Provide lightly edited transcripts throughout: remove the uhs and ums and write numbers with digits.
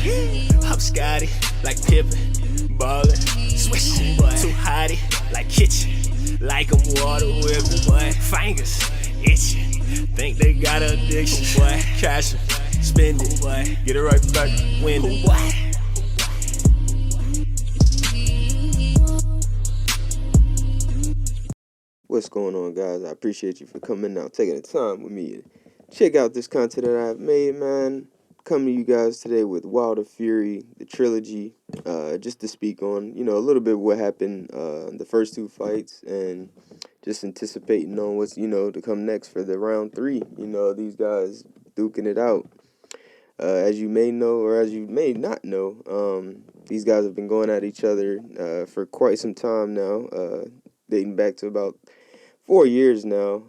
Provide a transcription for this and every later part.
I'm Scotty, like Pippen, ballin', switchin', too hotty, like kitchen, like I'm water whippin', boy. Fingers itchin', think they got addiction, boy. Cashin', spend it, boy. Get it right back, win it, boy. What's going on, guys? I appreciate you for coming out, taking the time with me to check out this content that I've made, man. Coming to you guys today with Wilder Fury, the trilogy, just to speak on, a little bit of what happened in the first two fights and just anticipating on what's, to come next for the round three. These guys duking it out. As you may know, or as you may not know, these guys have been going at each other for quite some time now, dating back to about 4 years now.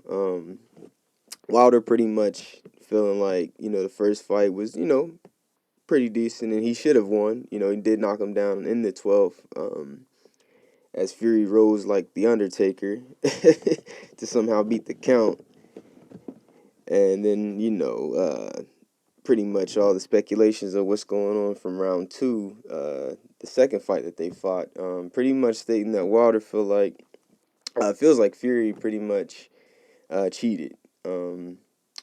Wilder pretty much feeling like, the first fight was, pretty decent and he should have won. He did knock him down in the 12th, as Fury rose like The Undertaker to somehow beat the count. And then, pretty much all the speculations of what's going on from round two, the second fight that they fought, pretty much stating that Wilder feels like Fury pretty much cheated.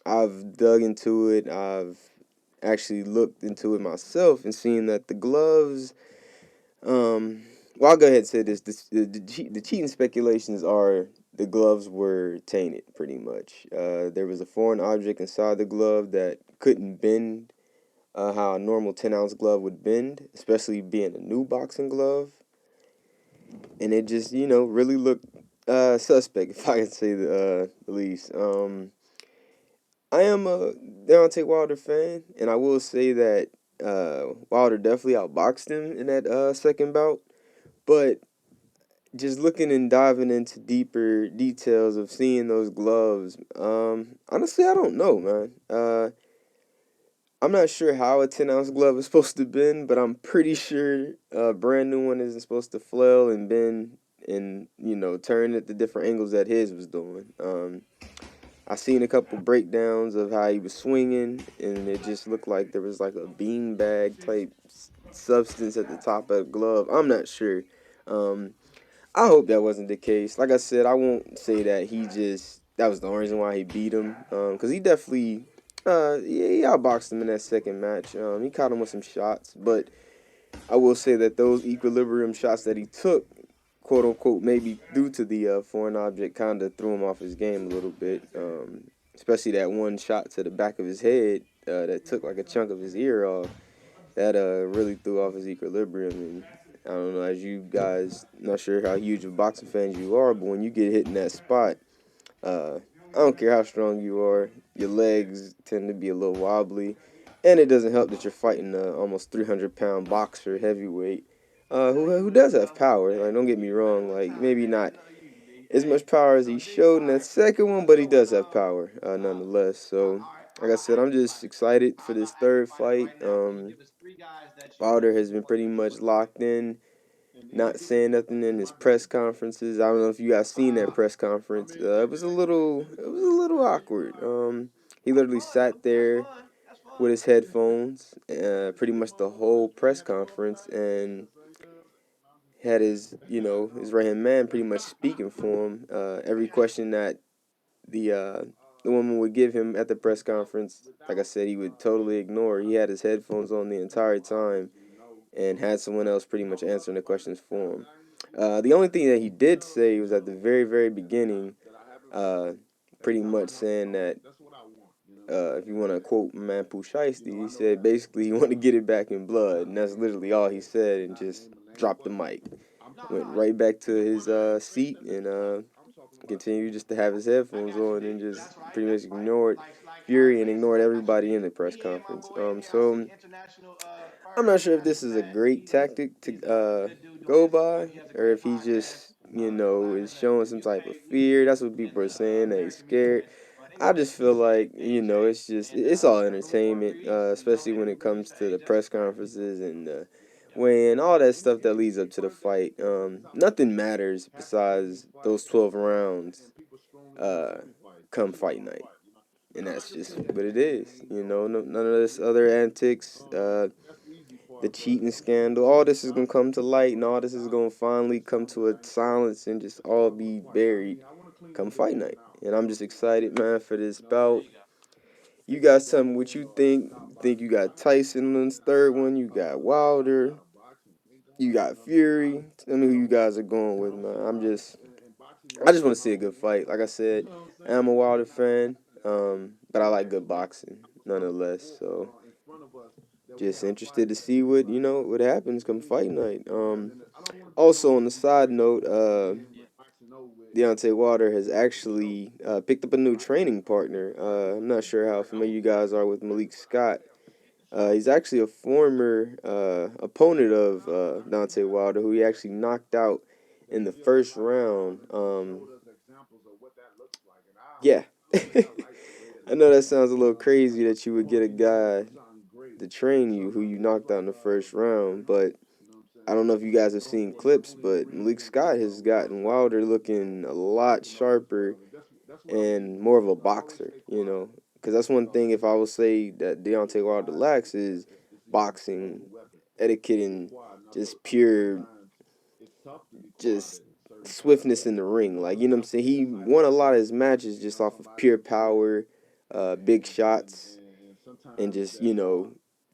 I've dug into it. I've actually looked into it myself and seen that the gloves. Well, I'll go ahead and say this: the cheating speculations are the gloves were tainted, pretty much. There was a foreign object inside the glove that couldn't bend how a normal 10-ounce glove would bend, especially being a new boxing glove, and it just really looked suspect, if I can say the least. I am a Deontay Wilder fan, and I will say that Wilder definitely outboxed him in that second bout. But just looking and diving into deeper details of seeing those gloves, honestly, I don't know, man. I'm not sure how a 10-ounce glove is supposed to bend, but I'm pretty sure a brand new one isn't supposed to flail and bend and, turn at the different angles that his was doing. I seen a couple breakdowns of how he was swinging, and it just looked like there was like a beanbag type substance at the top of the glove. I'm not sure. Um, I hope that wasn't the case. Like I said, I won't say that that was the only reason why he beat him. Because he definitely, he outboxed him in that second match. He caught him with some shots, but I will say that those equilibrium shots that he took, quote unquote, maybe due to the foreign object, kind of threw him off his game a little bit. Especially that one shot to the back of his head that took like a chunk of his ear off. That really threw off his equilibrium. And I don't know, as you guys, not sure how huge of boxing fans you are, but when you get hit in that spot, I don't care how strong you are, your legs tend to be a little wobbly. And it doesn't help that you're fighting a almost 300-pound boxer, heavyweight, who does have power. Like, don't get me wrong, like maybe not as much power as he showed in that second one, but he does have power nonetheless. So, like I said, I'm just excited for this third fight. Wilder has been pretty much locked in, not saying nothing in his press conferences. I don't know if you guys seen that press conference. It was a little awkward. He literally sat there with his headphones, pretty much the whole press conference, and had his right hand man pretty much speaking for him. Every question that the woman would give him at the press conference, like I said, he would totally ignore. He had his headphones on the entire time and had someone else pretty much answering the questions for him. The only thing that he did say was at the very, very beginning, uh, pretty much saying that if you want to quote my man Pooh Shiesty, he said basically he wanted to get it back in blood, and that's literally all he said, and just dropped the mic. Went right back to his seat and continued just to have his headphones on and just pretty much ignored Fury and ignored everybody in the press conference. So I'm not sure if this is a great tactic to go by, or if he just, is showing some type of fear. That's what people are saying, that he's scared. I just feel like, it's all entertainment, especially when it comes to the press conferences and weigh-in, all that stuff that leads up to the fight. Nothing matters besides those 12 rounds uh, come fight night. And that's just what it is, none of this other antics. the cheating scandal. All this is gonna come to light, and all this is gonna finally come to a silence and just all be buried come fight night. And I'm just excited, man, for this bout. You guys tell me what you think. Think you got Tyson on this third one? You got Wilder? You got Fury? Tell me who you guys are going with, man. I just want to see a good fight. Like I said, I'm a Wilder fan, but I like good boxing nonetheless. So just interested to see what happens come fight night. Also on the side note, Deontay Wilder has actually picked up a new training partner. I'm not sure how familiar you guys are with Malik Scott. He's actually a former opponent of Deontay Wilder, who he actually knocked out in the first round. Yeah. I know that sounds a little crazy that you would get a guy to train you who you knocked out in the first round, but I don't know if you guys have seen clips, but Malik Scott has gotten Wilder looking a lot sharper and more of a boxer, Because that's one thing, if I would say that Deontay Wilder lacks, is boxing, etiquette, and just pure, just swiftness in the ring. Like, you know what I'm saying? He won a lot of his matches just off of pure power, big shots, and just,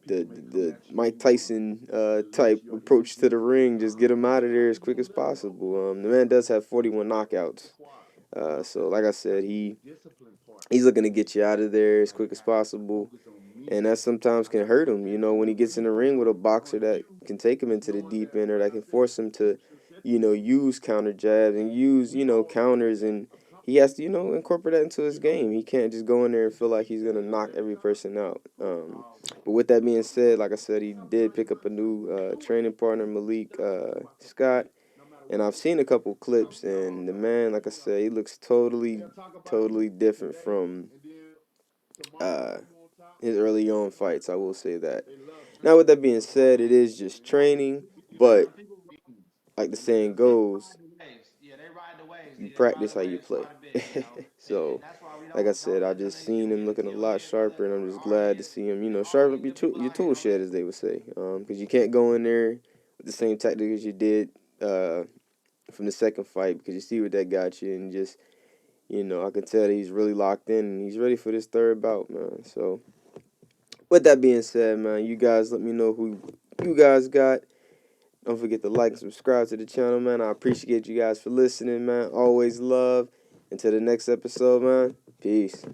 the Mike Tyson type approach to the ring, just get him out of there as quick as possible. The man does have 41 knockouts. So like I said, he's looking to get you out of there as quick as possible, and that sometimes can hurt him. When he gets in the ring with a boxer that can take him into the deep end or that can force him to, use counter jabs and use counters, and he has to incorporate that into his game. He can't just go in there and feel like he's gonna knock every person out. But with that being said, like I said, he did pick up a new training partner, Malik Scott. And I've seen a couple clips, and the man, like I said, he looks totally, totally different from uh, his early on fights. I will say that. Now, with that being said, it is just training, but like the saying goes, you practice how you play. So, like I said, I just seen him looking a lot sharper, and I'm just glad to see him, sharpen up your tool shed, as they would say. Because you can't go in there with the same tactic as you did from the second fight, because you see what that got you, and just, I can tell that he's really locked in, and he's ready for this third bout, man. So, with that being said, man, you guys let me know who you guys got. Don't forget to like and subscribe to the channel, man. I appreciate you guys for listening, man. Always love. Until the next episode, man. Peace.